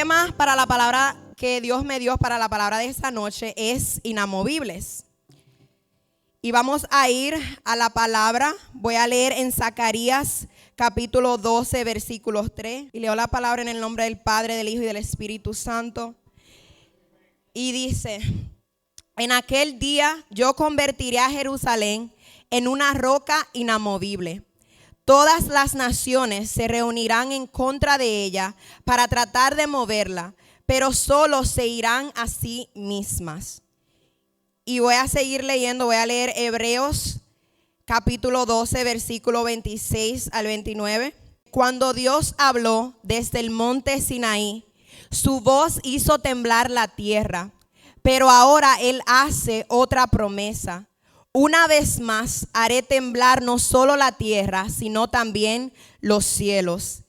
tema para la palabra que Dios me dio para la palabra de esta noche es inamovibles. Y vamos a ir a la palabra. Voy a leer en Zacarías capítulo 12 versículos 3. Y leo la palabra en el nombre del Padre, del Hijo y del Espíritu Santo. Y dice: en aquel día yo convertiré a Jerusalén en una roca inamovible. Todas las naciones se reunirán en contra de ella para tratar de moverla, pero solo se irán a sí mismas. Y voy a seguir leyendo, voy a leer Hebreos capítulo 12, versículo 26 al 29. Cuando Dios habló desde el monte Sinaí, su voz hizo temblar la tierra, pero ahora Él hace otra promesa. Una vez más haré temblar no solo la tierra, sino también los cielos.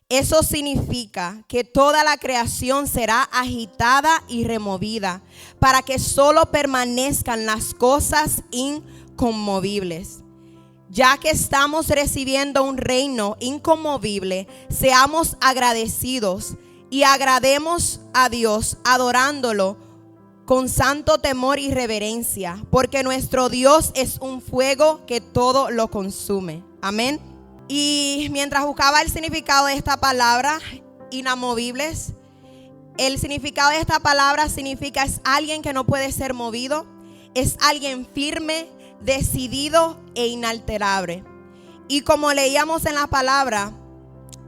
Eso significa que toda la creación será agitada y removida para que solo permanezcan las cosas inconmovibles. Ya que estamos recibiendo un reino inconmovible, seamos agradecidos y agrademos a Dios adorándolo con santo temor y reverencia, porque nuestro Dios es un fuego que todo lo consume. Amén. Y mientras buscaba el significado de esta palabra, inamovibles, el significado de esta palabra significa es alguien que no puede ser movido, es alguien firme, decidido e inalterable. Y como leíamos en la palabra,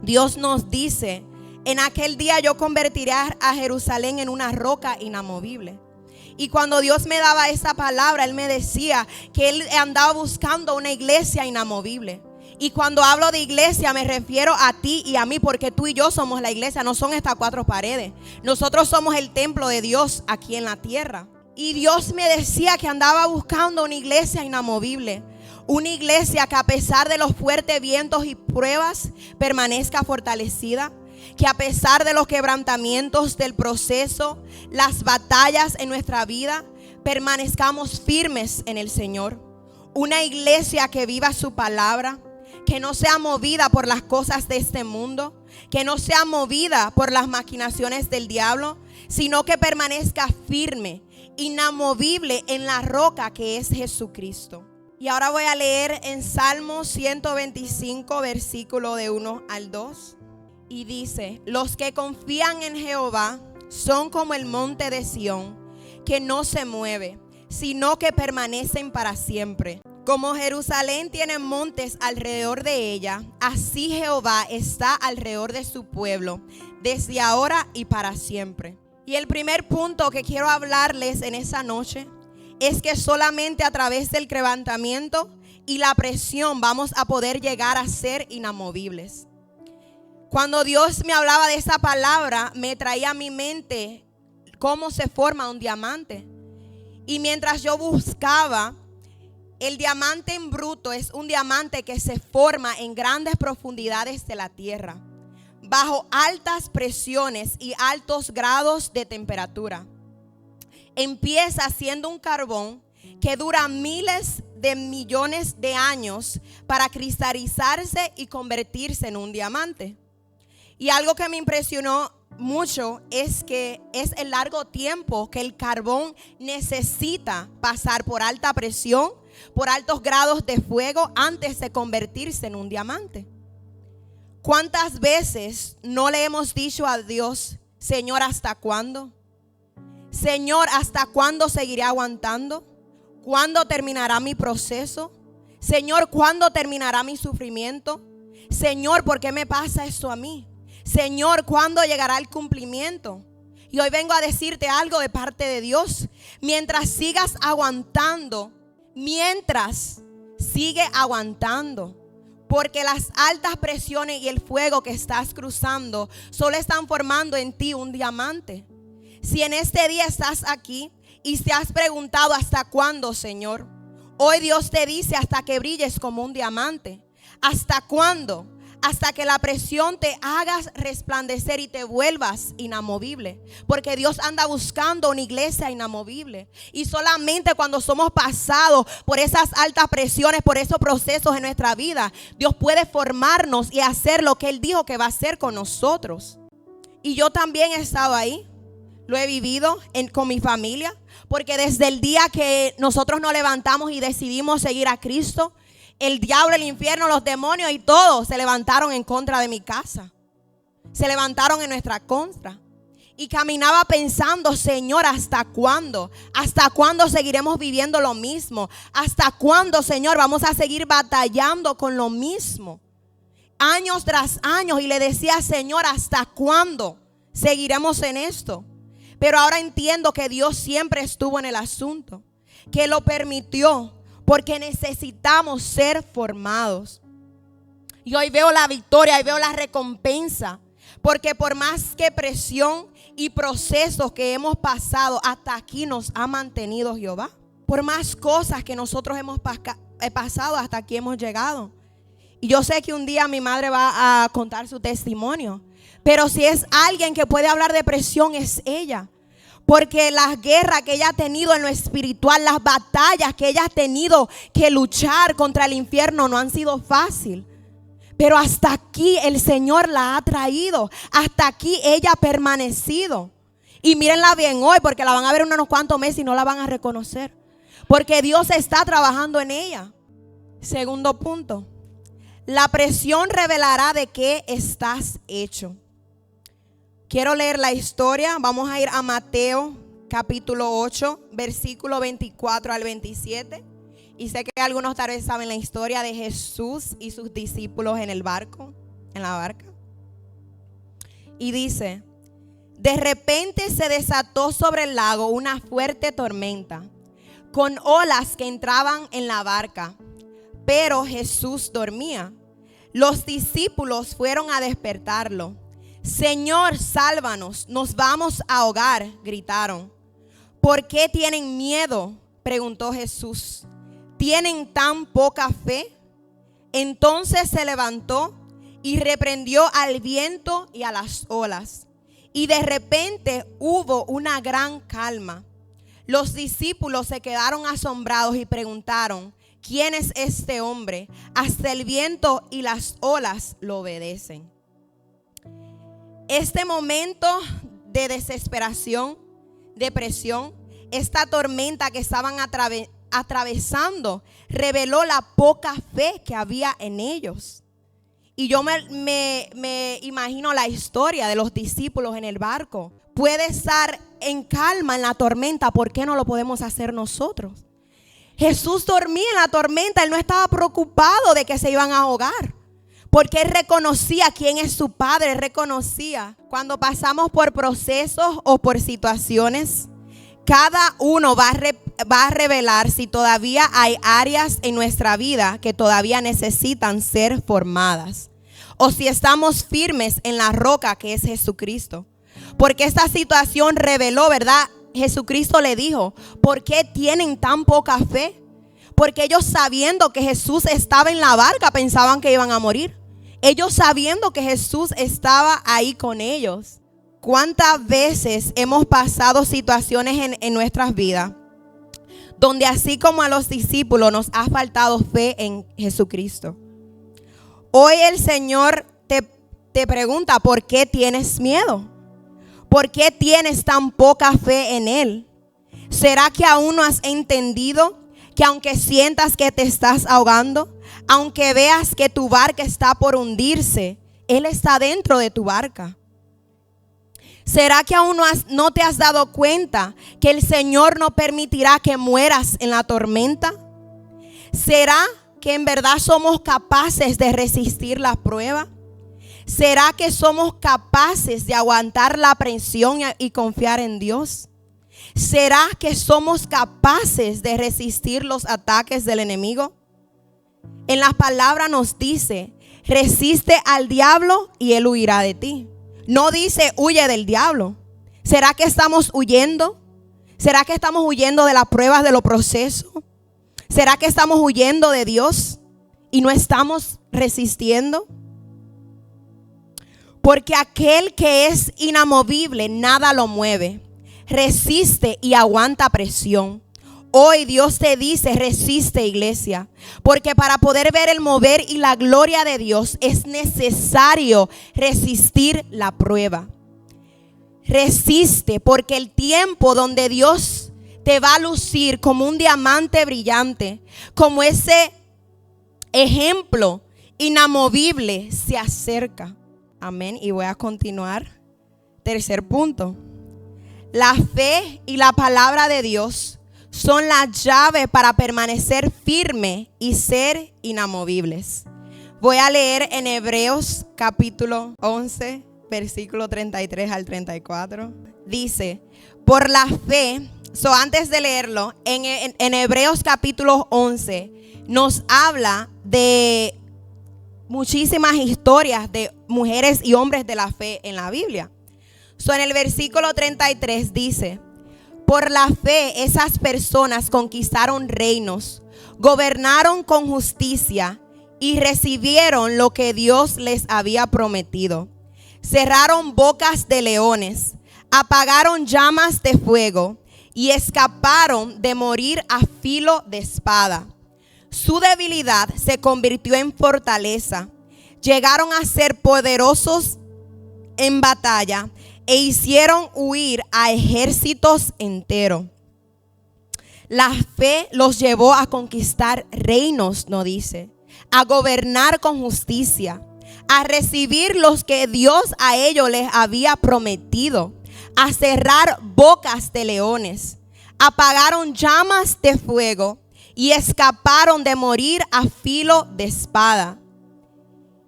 Dios nos dice: en aquel día yo convertiré a Jerusalén en una roca inamovible. Y cuando Dios me daba esa palabra, Él me decía que Él andaba buscando una iglesia inamovible. Y cuando hablo de iglesia me refiero a ti y a mí, porque tú y yo somos la iglesia, no son estas cuatro paredes. Nosotros somos el templo de Dios aquí en la tierra. Y Dios me decía que andaba buscando una iglesia inamovible. Una iglesia que a pesar de los fuertes vientos y pruebas permanezca fortalecida. Que a pesar de los quebrantamientos del proceso, las batallas en nuestra vida, permanezcamos firmes en el Señor. Una iglesia que viva su palabra, que no sea movida por las cosas de este mundo, que no sea movida por las maquinaciones del diablo, sino que permanezca firme, inamovible en la roca que es Jesucristo. Y ahora voy a leer en Salmo 125, versículo de 1 al 2. Y dice: los que confían en Jehová son como el monte de Sión, que no se mueve, sino que permanecen para siempre. Como Jerusalén tiene montes alrededor de ella, así Jehová está alrededor de su pueblo, desde ahora y para siempre. Y el primer punto que quiero hablarles en esa noche es que solamente a través del quebrantamiento y la presión vamos a poder llegar a ser inamovibles. Cuando Dios me hablaba de esa palabra, me traía a mi mente cómo se forma un diamante. Y mientras yo buscaba, el diamante en bruto es un diamante que se forma en grandes profundidades de la tierra, bajo altas presiones y altos grados de temperatura. Empieza siendo un carbón que dura miles de millones de años para cristalizarse y convertirse en un diamante. Y algo que me impresionó mucho es que es el largo tiempo que el carbón necesita pasar por alta presión, por altos grados de fuego antes de convertirse en un diamante. ¿Cuántas veces no le hemos dicho a Dios: Señor, ¿hasta cuándo? Señor, ¿hasta cuándo seguiré aguantando? ¿Cuándo terminará mi proceso? Señor, ¿cuándo terminará mi sufrimiento? Señor, ¿por qué me pasa esto a mí? Señor, ¿cuándo llegará el cumplimiento? Y hoy vengo a decirte algo de parte de Dios. Mientras sigas aguantando, sigue aguantando, porque las altas presiones y el fuego que estás cruzando solo están formando en ti un diamante. Si en este día estás aquí y te has preguntado: ¿hasta cuándo, Señor? Hoy Dios te dice: hasta que brilles como un diamante. ¿Hasta cuándo? Hasta que la presión te hagas resplandecer y te vuelvas inamovible. Porque Dios anda buscando una iglesia inamovible. Y solamente cuando somos pasados por esas altas presiones, por esos procesos en nuestra vida, Dios puede formarnos y hacer lo que Él dijo que va a hacer con nosotros. Y yo también he estado ahí, lo he vivido con mi familia, porque desde el día que nosotros nos levantamos y decidimos seguir a Cristo, el diablo, el infierno, los demonios y todos se levantaron en contra de mi casa. Se levantaron en nuestra contra. Y caminaba pensando, Señor, ¿hasta cuándo? ¿Hasta cuándo seguiremos viviendo lo mismo? ¿Hasta cuándo, Señor, vamos a seguir batallando con lo mismo? Años tras años. Y le decía, Señor, ¿hasta cuándo seguiremos en esto? Pero ahora entiendo que Dios siempre estuvo en el asunto, que lo permitió, porque necesitamos ser formados. Y hoy veo la victoria, hoy veo la recompensa, porque por más que presión y procesos que hemos pasado, hasta aquí nos ha mantenido Jehová. Por más cosas que nosotros hemos pasado, hasta aquí hemos llegado. Y yo sé que un día mi madre va a contar su testimonio, pero si es alguien que puede hablar de presión, es ella. Porque las guerras que ella ha tenido en lo espiritual, las batallas que ella ha tenido que luchar contra el infierno no han sido fáciles. Pero hasta aquí el Señor la ha traído. Hasta aquí ella ha permanecido. Y mírenla bien hoy, porque la van a ver en unos cuantos meses y no la van a reconocer. Porque Dios está trabajando en ella. Segundo punto. La presión revelará de qué estás hecho. Quiero leer la historia. Vamos a ir a Mateo capítulo 8, versículo 24 al 27. Y sé que algunos tal vez saben la historia de Jesús y sus discípulos en la barca. Y dice: de repente se desató sobre el lago una fuerte tormenta, con olas que entraban en la barca, pero Jesús dormía. Los discípulos fueron a despertarlo. Señor, sálvanos, nos vamos a ahogar, gritaron. ¿Por qué tienen miedo?, preguntó Jesús. ¿Tienen tan poca fe? Entonces se levantó y reprendió al viento y a las olas. Y de repente hubo una gran calma. Los discípulos se quedaron asombrados y preguntaron: ¿quién es este hombre? Hasta el viento y las olas lo obedecen. Este momento de desesperación, depresión, esta tormenta que estaban atravesando, reveló la poca fe que había en ellos. Y yo me imagino la historia de los discípulos en el barco. Puede estar en calma en la tormenta, ¿por qué no lo podemos hacer nosotros? Jesús dormía en la tormenta, él no estaba preocupado de que se iban a ahogar, porque él reconocía quién es su Padre. Él reconocía. Cuando pasamos por procesos o por situaciones, cada uno va a revelar si todavía hay áreas en nuestra vida que todavía necesitan ser formadas, o si estamos firmes en la roca que es Jesucristo. Porque esta situación reveló, ¿verdad? Jesucristo le dijo: ¿por qué tienen tan poca fe? Porque ellos, sabiendo que Jesús estaba en la barca, pensaban que iban a morir. Ellos, sabiendo que Jesús estaba ahí con ellos. ¿Cuántas veces hemos pasado situaciones en nuestras vidas donde, así como a los discípulos, nos ha faltado fe en Jesucristo? Hoy el Señor te pregunta: ¿por qué tienes miedo? ¿Por qué tienes tan poca fe en Él? ¿Será que aún no has entendido que aunque sientas que te estás ahogando, aunque veas que tu barca está por hundirse, Él está dentro de tu barca? ¿Será que aún no te has dado cuenta que el Señor no permitirá que mueras en la tormenta? ¿Será que en verdad somos capaces de resistir la prueba? ¿Será que somos capaces de aguantar la presión y confiar en Dios? ¿Será que somos capaces de resistir los ataques del enemigo? En la palabra nos dice: resiste al diablo y él huirá de ti. No dice huye del diablo. ¿Será que estamos huyendo? ¿Será que estamos huyendo de las pruebas, de los procesos? ¿Será que estamos huyendo de Dios y no estamos resistiendo? Porque aquel que es inamovible, nada lo mueve. Resiste y aguanta presión. Hoy Dios te dice: resiste, iglesia, porque para poder ver el mover y la gloria de Dios es necesario resistir la prueba. resiste, porque el tiempo donde Dios te va a lucir como un diamante brillante, como ese ejemplo inamovible, se acerca. Amén. Y voy a continuar. Tercer punto. La fe y la palabra de Dios son la llave para permanecer firme y ser inamovibles. Voy a leer en Hebreos capítulo 11, versículo 33 al 34. Dice, por la fe, antes de leerlo, en Hebreos capítulo 11 nos habla de muchísimas historias de mujeres y hombres de la fe en la Biblia. En el versículo 33 dice, por la fe esas personas conquistaron reinos, gobernaron con justicia y recibieron lo que Dios les había prometido. Cerraron bocas de leones, apagaron llamas de fuego y escaparon de morir a filo de espada. Su debilidad se convirtió en fortaleza. Llegaron a ser poderosos en batalla e hicieron huir a ejércitos enteros. La fe los llevó a conquistar reinos, no dice, a gobernar con justicia, a recibir los que Dios a ellos les había prometido, a cerrar bocas de leones, apagaron llamas de fuego y escaparon de morir a filo de espada.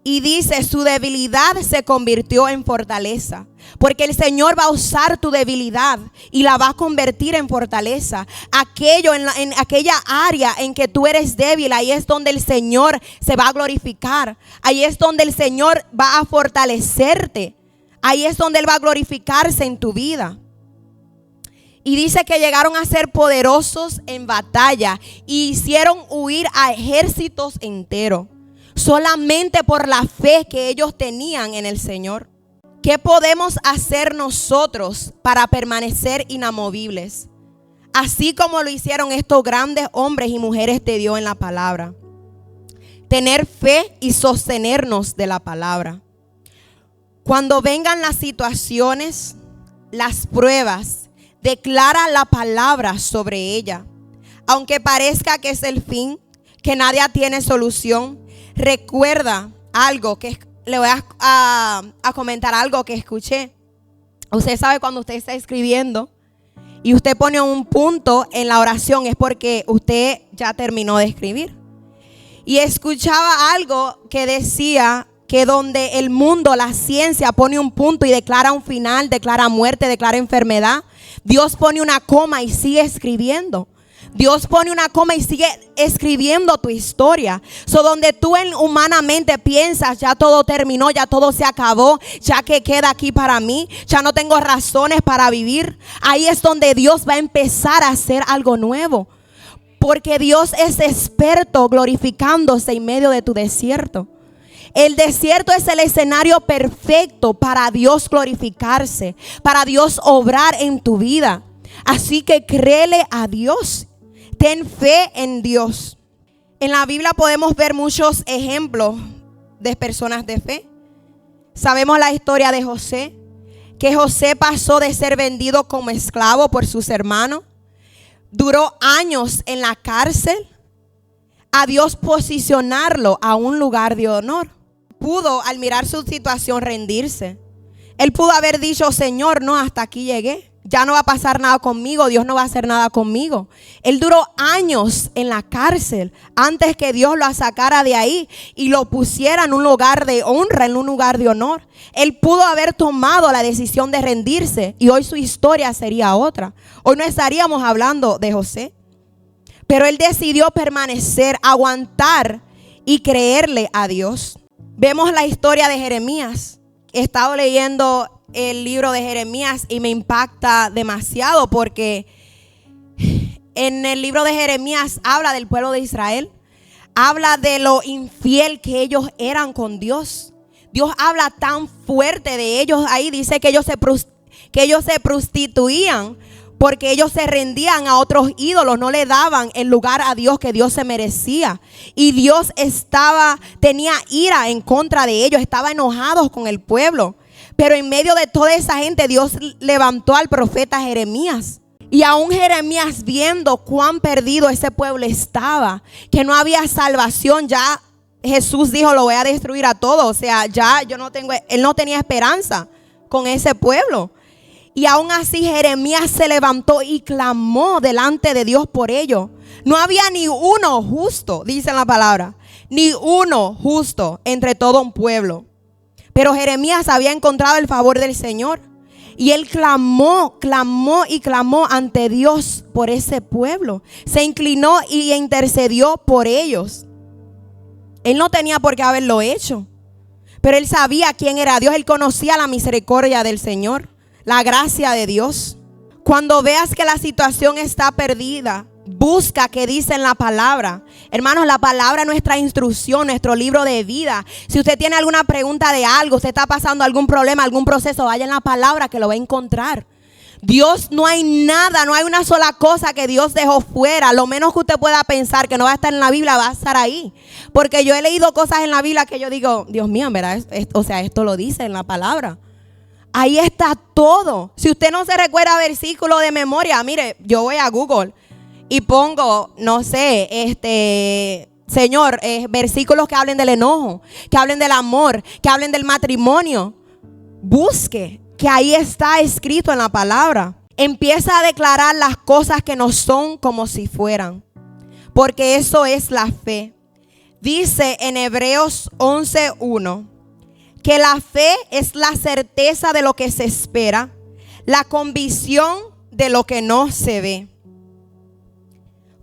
Y dice, su debilidad se convirtió en fortaleza. Porque el Señor va a usar tu debilidad y la va a convertir en fortaleza. En aquella área en que tú eres débil, ahí es donde el Señor se va a glorificar. Ahí es donde el Señor va a fortalecerte. Ahí es donde Él va a glorificarse en tu vida. Y dice que llegaron a ser poderosos en batalla y hicieron huir a ejércitos enteros. Solamente por la fe que ellos tenían en el Señor. ¿Qué podemos hacer nosotros para permanecer inamovibles? Así como lo hicieron estos grandes hombres y mujeres de Dios en la palabra. Tener fe y sostenernos de la palabra. Cuando vengan las situaciones, las pruebas, declara la palabra sobre ella. Aunque parezca que es el fin, que nadie tiene solución, recuerda algo que le voy a comentar algo que escuché. Usted sabe cuando usted está escribiendo y usted pone un punto en la oración es porque usted ya terminó de escribir. Y escuchaba algo que decía que donde el mundo, la ciencia pone un punto y declara un final, declara muerte, declara enfermedad, Dios pone una coma y sigue escribiendo. Dios pone una coma y sigue escribiendo tu historia. Donde tú humanamente piensas, ya todo terminó, ya todo se acabó, ya que queda aquí para mí, ya no tengo razones para vivir. Ahí es donde Dios va a empezar a hacer algo nuevo. Porque Dios es experto glorificándose en medio de tu desierto. El desierto es el escenario perfecto para Dios glorificarse, para Dios obrar en tu vida. Así que créele a Dios. Ten fe en Dios. En la Biblia podemos ver muchos ejemplos de personas de fe. Sabemos la historia de José, que José pasó de ser vendido como esclavo por sus hermanos. Duró años en la cárcel, a Dios posicionarlo a un lugar de honor. Pudo, al mirar su situación, rendirse. Él pudo haber dicho, Señor, no, hasta aquí llegué. Ya no va a pasar nada conmigo, Dios no va a hacer nada conmigo. Él duró años en la cárcel antes que Dios lo sacara de ahí y lo pusiera en un lugar de honra, en un lugar de honor. Él pudo haber tomado la decisión de rendirse y hoy su historia sería otra. Hoy no estaríamos hablando de José. Pero él decidió permanecer, aguantar y creerle a Dios. Vemos la historia de Jeremías. He estado leyendo el libro de Jeremías y me impacta demasiado porque en el libro de Jeremías habla del pueblo de Israel, habla de lo infiel que ellos eran con Dios. Dios habla tan fuerte de ellos ahí, dice que ellos se prostituían porque ellos se rendían a otros ídolos, no le daban el lugar a Dios que Dios se merecía. Y Dios tenía ira en contra de ellos, estaba enojado con el pueblo. Pero en medio de toda esa gente, Dios levantó al profeta Jeremías. Y aún Jeremías, viendo cuán perdido ese pueblo estaba, que no había salvación, ya Jesús dijo, lo voy a destruir a todos. O sea, ya él no tenía esperanza con ese pueblo. Y aún así Jeremías se levantó y clamó delante de Dios por ello. No había ni uno justo, dice la palabra, ni uno justo entre todo un pueblo. Pero Jeremías había encontrado el favor del Señor. Y él clamó ante Dios por ese pueblo. Se inclinó y intercedió por ellos. Él no tenía por qué haberlo hecho, pero él sabía quién era Dios. Él conocía la misericordia del Señor, la gracia de Dios. Cuando veas que la situación está perdida, busca qué dice en la palabra. Hermanos, la palabra es nuestra instrucción, nuestro libro de vida. Si usted tiene alguna pregunta de algo, usted está pasando algún problema, algún proceso, vaya en la palabra que lo va a encontrar. Dios, no hay nada, no hay una sola cosa que Dios dejó fuera. Lo menos que usted pueda pensar que no va a estar en la Biblia va a estar ahí. Porque yo he leído cosas en la Biblia que yo digo, Dios mío, en verdad, esto lo dice en la palabra. Ahí está todo. Si usted no se recuerda versículo de memoria, mire, yo voy a Google y pongo, no sé, Señor, versículos que hablen del enojo, que hablen del amor, que hablen del matrimonio. Busque, que ahí está escrito en la palabra. Empieza a declarar las cosas que no son como si fueran, porque eso es la fe. Dice en Hebreos 11:1 que la fe es la certeza de lo que se espera, la convicción de lo que no se ve.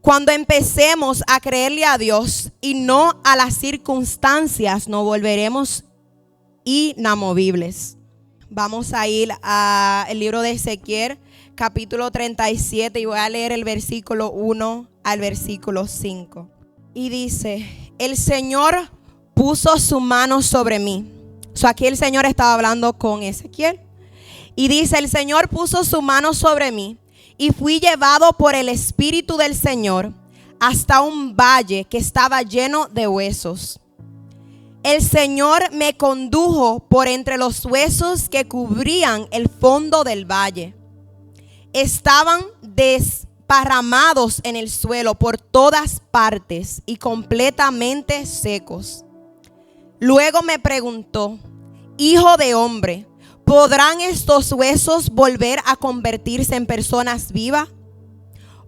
Cuando empecemos a creerle a Dios y no a las circunstancias, nos volveremos inamovibles. Vamos a ir al libro de Ezequiel, capítulo 37, y voy a leer el versículo 1 al versículo 5. Y dice, el Señor puso su mano sobre mí. Aquí el Señor estaba hablando con Ezequiel. Y dice, el Señor puso su mano sobre mí y fui llevado por el Espíritu del Señor hasta un valle que estaba lleno de huesos. El Señor me condujo por entre los huesos que cubrían el fondo del valle. Estaban desparramados en el suelo por todas partes y completamente secos. Luego me preguntó, hijo de hombre, ¿podrán estos huesos volver a convertirse en personas vivas?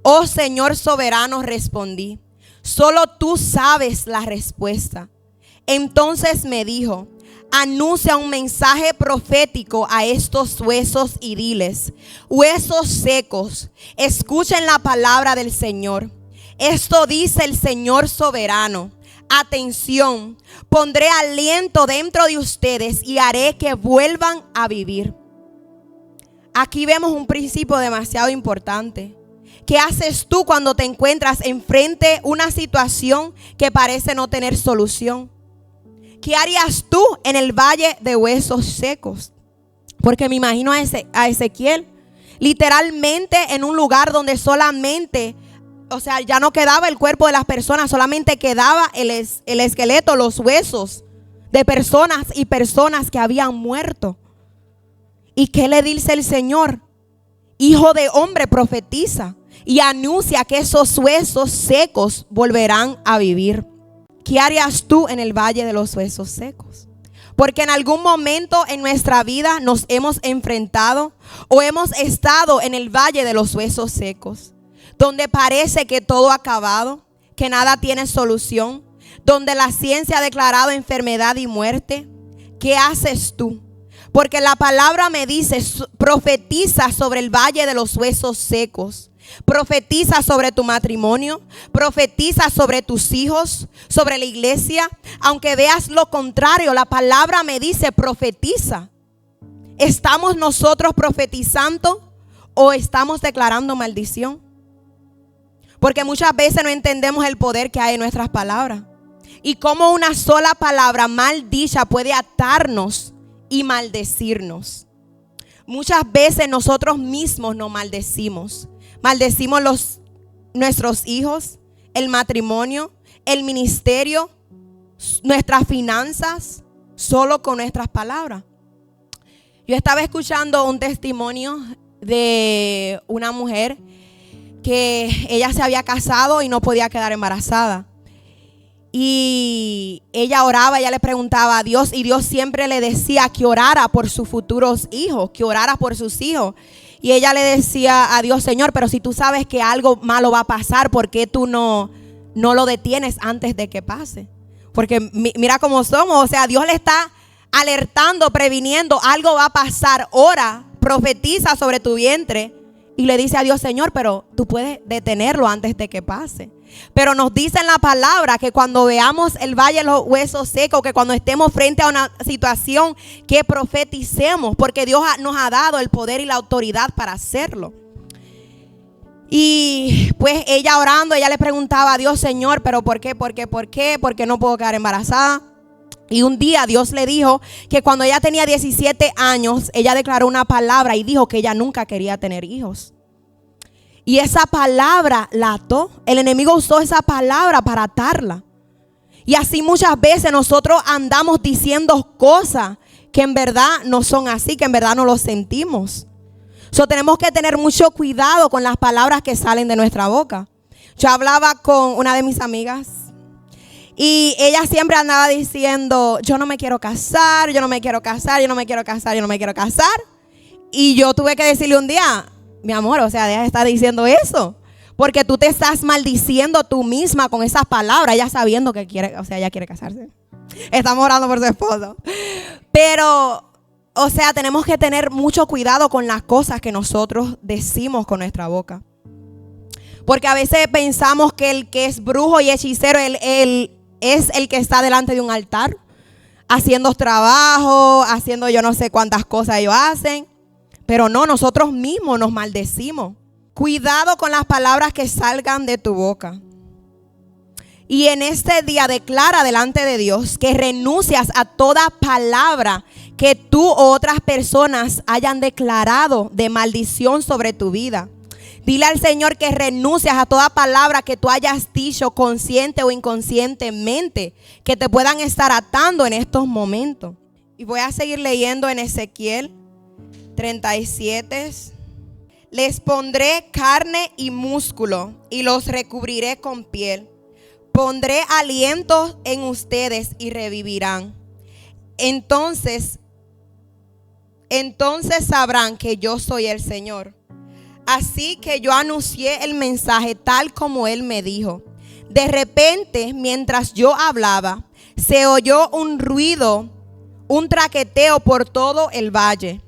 Oh Señor soberano, respondí, solo tú sabes la respuesta. Entonces me dijo, anuncia un mensaje profético a estos huesos y diles, huesos secos, escuchen la palabra del Señor. Esto dice el Señor soberano. Atención, pondré aliento dentro de ustedes y haré que vuelvan a vivir. Aquí vemos un principio demasiado importante. ¿Qué haces tú cuando te encuentras enfrente una situación que parece no tener solución? ¿Qué harías tú en el valle de huesos secos? Porque me imagino a Ezequiel literalmente en un lugar donde solamente, ya no quedaba el cuerpo de las personas, solamente quedaba el esqueleto, los huesos de personas y personas que habían muerto. ¿Y qué le dice el Señor? Hijo de hombre, profetiza y anuncia que esos huesos secos volverán a vivir. ¿Qué harías tú en el valle de los huesos secos? Porque en algún momento en nuestra vida nos hemos enfrentado o hemos estado en el valle de los huesos secos, donde parece que todo ha acabado, que nada tiene solución, donde la ciencia ha declarado enfermedad y muerte. ¿Qué haces tú? Porque la palabra me dice, profetiza sobre el valle de los huesos secos. Profetiza sobre tu matrimonio, profetiza sobre tus hijos, sobre la iglesia. Aunque veas lo contrario, la palabra me dice, profetiza. ¿Estamos nosotros profetizando o estamos declarando maldición? Porque muchas veces no entendemos el poder que hay en nuestras palabras y cómo una sola palabra mal dicha puede atarnos y maldecirnos. Muchas veces nosotros mismos nos maldecimos. Maldecimos nuestros hijos, el matrimonio, el ministerio, nuestras finanzas, solo con nuestras palabras. Yo estaba escuchando un testimonio de una mujer que ella se había casado y no podía quedar embarazada. Y ella oraba, ella le preguntaba a Dios, y Dios siempre le decía que orara por sus futuros hijos, que orara por sus hijos. Y ella le decía a Dios: Señor, pero si tú sabes que algo malo va a pasar, ¿por qué tú no lo detienes antes de que pase? Porque mira cómo somos, o sea, Dios le está alertando, previniendo, algo va a pasar. Ora, profetiza sobre tu vientre y le dice a Dios: Señor, pero tú puedes detenerlo antes de que pase. Pero nos dice en la palabra que cuando veamos el valle de los huesos secos, que cuando estemos frente a una situación, que profeticemos, porque Dios nos ha dado el poder y la autoridad para hacerlo. Y pues ella orando, ella le preguntaba a Dios: Señor, pero ¿por qué? ¿Por qué? ¿Por qué? ¿Por qué no puedo quedar embarazada? Y un día Dios le dijo que cuando ella tenía 17 años, ella declaró una palabra y dijo que ella nunca quería tener hijos. Y esa palabra la ató. El enemigo usó esa palabra para atarla. Y así muchas veces nosotros andamos diciendo cosas que en verdad no son así, que en verdad no lo sentimos. Tenemos que tener mucho cuidado con las palabras que salen de nuestra boca. Yo hablaba con una de mis amigas y ella siempre andaba diciendo: yo no me quiero casar, yo no me quiero casar, yo no me quiero casar, yo no me quiero casar. Y yo tuve que decirle un día: mi amor, o sea, deja de estar diciendo eso, porque tú te estás maldiciendo tú misma con esas palabras, ella sabiendo que quiere, o sea, ella quiere casarse. Estamos orando por su esposo. Pero, o sea, tenemos que tener mucho cuidado con las cosas que nosotros decimos con nuestra boca. Porque a veces pensamos que el que es brujo y hechicero, él es el que está delante de un altar, haciendo trabajo, haciendo yo no sé cuántas cosas ellos hacen. Pero no, nosotros mismos nos maldecimos. Cuidado con las palabras que salgan de tu boca. Y en este día declara delante de Dios que renuncias a toda palabra que tú o otras personas hayan declarado de maldición sobre tu vida. Dile al Señor que renuncias a toda palabra que tú hayas dicho consciente o inconscientemente, que te puedan estar atando en estos momentos. Y voy a seguir leyendo en Ezequiel 37. Les pondré carne y músculo y los recubriré con piel. Pondré aliento en ustedes y revivirán. Entonces sabrán que yo soy el Señor. Así que yo anuncié el mensaje tal como él me dijo. De repente, mientras yo hablaba, se oyó un ruido, un traqueteo por todo el valle.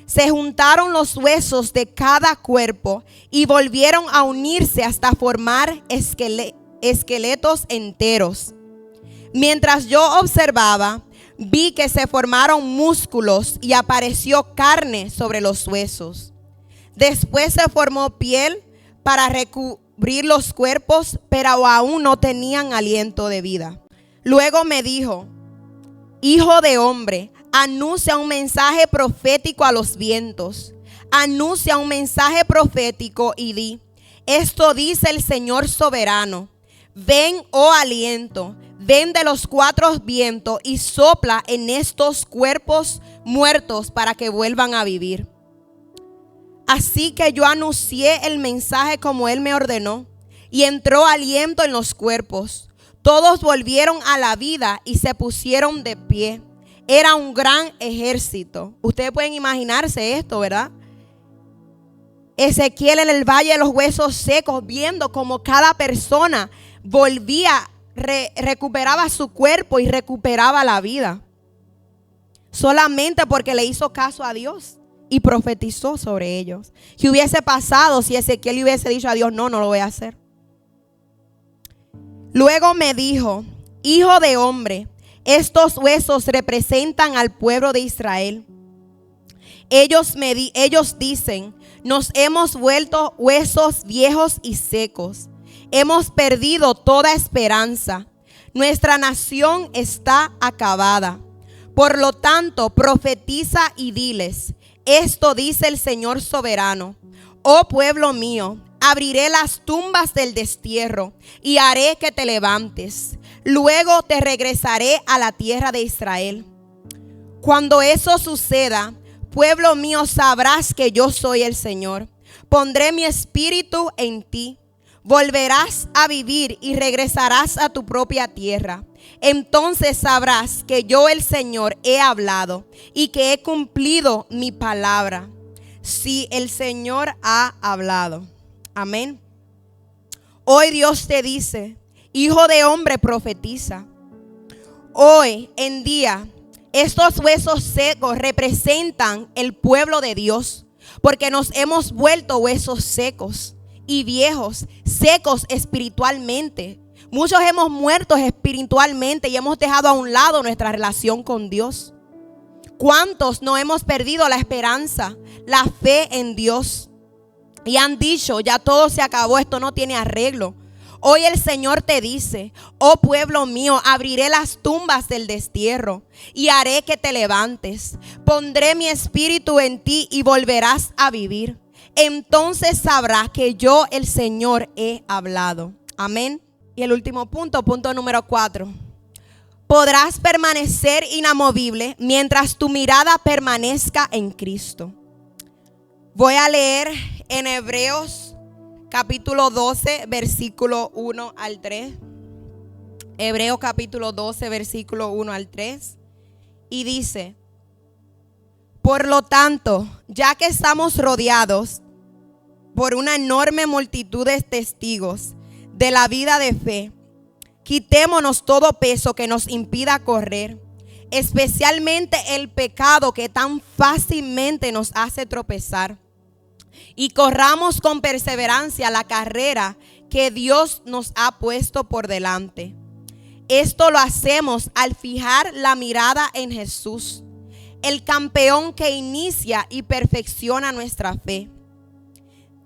Se juntaron los huesos de cada cuerpo y volvieron a unirse hasta formar esqueletos enteros. Mientras yo observaba, vi que se formaron músculos y apareció carne sobre los huesos. Después se formó piel para recubrir los cuerpos, pero aún no tenían aliento de vida. Luego me dijo: Hijo de hombre, anuncia un mensaje profético a los vientos. Anuncia un mensaje profético y di: esto dice el Señor soberano. Ven, oh aliento, ven de los cuatro vientos y sopla en estos cuerpos muertos para que vuelvan a vivir. Así que yo anuncié el mensaje como él me ordenó, y entró aliento en los cuerpos. Todos volvieron a la vida y se pusieron de pie. Era un gran ejército. Ustedes pueden imaginarse esto, ¿verdad? Ezequiel en el valle de los huesos secos, viendo como cada persona volvía, recuperaba su cuerpo y recuperaba la vida. Solamente porque le hizo caso a Dios y profetizó sobre ellos. ¿Qué hubiese pasado si Ezequiel hubiese dicho a Dios: no lo voy a hacer? Luego me dijo: Hijo de hombre, estos huesos representan al pueblo de Israel. Ellos dicen: nos hemos vuelto huesos viejos y secos. Hemos perdido toda esperanza. Nuestra nación está acabada. Por lo tanto, profetiza y diles: esto dice el Señor soberano. Oh pueblo mío, abriré las tumbas del destierro y haré que te levantes. Luego te regresaré a la tierra de Israel. Cuando eso suceda, pueblo mío, sabrás que yo soy el Señor. Pondré mi espíritu en ti. Volverás a vivir y regresarás a tu propia tierra. Entonces sabrás que yo, el Señor, he hablado y que he cumplido mi palabra. Si el Señor ha hablado. Amén. Hoy Dios te dice: hijo de hombre, profetiza. Hoy en día, estos huesos secos representan el pueblo de Dios, porque nos hemos vuelto huesos secos y viejos, secos espiritualmente. Muchos hemos muerto espiritualmente y hemos dejado a un lado nuestra relación con Dios. ¿Cuántos no hemos perdido la esperanza, la fe en Dios? Y han dicho: ya todo se acabó, esto no tiene arreglo. Hoy el Señor te dice: oh pueblo mío, abriré las tumbas del destierro y haré que te levantes. Pondré mi espíritu en ti y volverás a vivir. Entonces sabrás que yo, el Señor, he hablado. Amén. Y el último punto, punto número 4. Podrás permanecer inamovible mientras tu mirada permanezca en Cristo. Voy a leer en Hebreos capítulo 12, versículo 1 al 3. Hebreos capítulo 12, versículo 1 al 3. Y dice: por lo tanto, ya que estamos rodeados por una enorme multitud de testigos de la vida de fe, quitémonos todo peso que nos impida correr, especialmente el pecado que tan fácilmente nos hace tropezar, y corramos con perseverancia la carrera que Dios nos ha puesto por delante. Esto lo hacemos al fijar la mirada en Jesús, el campeón que inicia y perfecciona nuestra fe.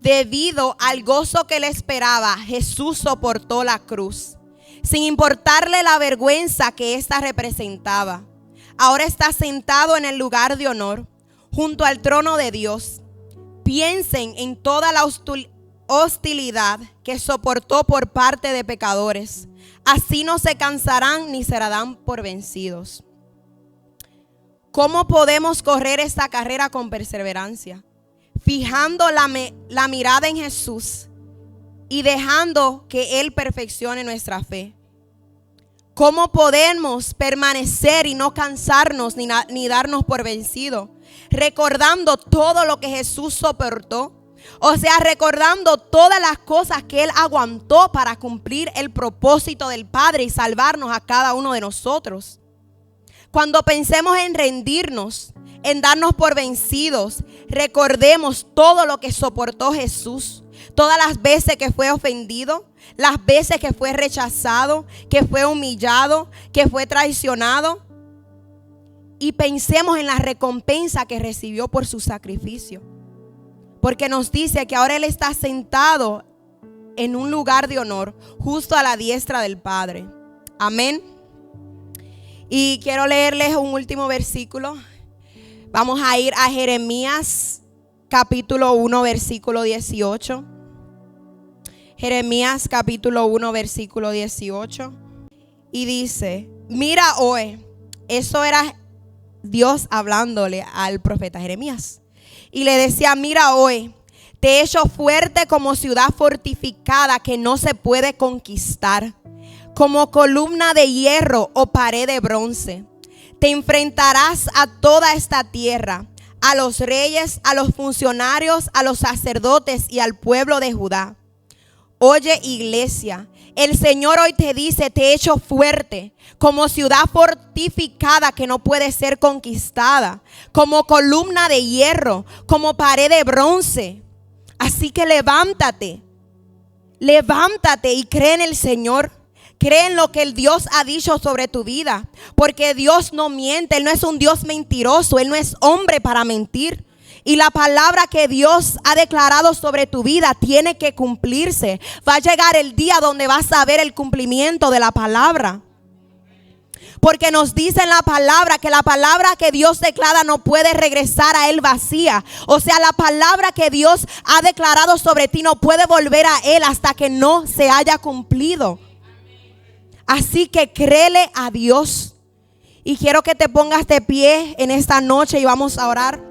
Debido al gozo que le esperaba, Jesús soportó la cruz, sin importarle la vergüenza que ésta representaba. Ahora está sentado en el lugar de honor, junto al trono de Dios. Piensen en toda la hostilidad que soportó por parte de pecadores. Así no se cansarán ni serán por vencidos. ¿Cómo podemos correr esta carrera con perseverancia? Fijando la mirada en Jesús y dejando que Él perfeccione nuestra fe. ¿Cómo podemos permanecer y no cansarnos ni darnos por vencidos? Recordando todo lo que Jesús soportó. O sea, recordando todas las cosas que Él aguantó para cumplir el propósito del Padre y salvarnos a cada uno de nosotros. Cuando pensemos en rendirnos, en darnos por vencidos, recordemos todo lo que soportó Jesús. Todas las veces que fue ofendido, las veces que fue rechazado, que fue humillado, que fue traicionado. Y pensemos en la recompensa que recibió por su sacrificio. Porque nos dice que ahora Él está sentado en un lugar de honor, justo a la diestra del Padre. Amén. Y quiero leerles un último versículo. Vamos a ir a Jeremías capítulo 1, versículo 18. Jeremías capítulo 1, versículo 18. Y dice: mira hoy, eso era Dios hablándole al profeta Jeremías. Y le decía: mira hoy, te he hecho fuerte como ciudad fortificada que no se puede conquistar, como columna de hierro o pared de bronce. Te enfrentarás a toda esta tierra, a los reyes, a los funcionarios, a los sacerdotes y al pueblo de Judá. Oye, iglesia, el Señor hoy te dice: te he hecho fuerte, como ciudad fortificada que no puede ser conquistada, como columna de hierro, como pared de bronce. Así que levántate y cree en el Señor. Cree en lo que el Dios ha dicho sobre tu vida, porque Dios no miente. Él no es un Dios mentiroso, Él no es hombre para mentir. Y la palabra que Dios ha declarado sobre tu vida tiene que cumplirse. Va a llegar el día donde vas a ver el cumplimiento de la palabra. Porque nos dice en la palabra que la palabra que Dios declara no puede regresar a Él vacía. O sea, la palabra que Dios ha declarado sobre ti no puede volver a Él hasta que no se haya cumplido. Así que créele a Dios. Y quiero que te pongas de pie en esta noche y vamos a orar.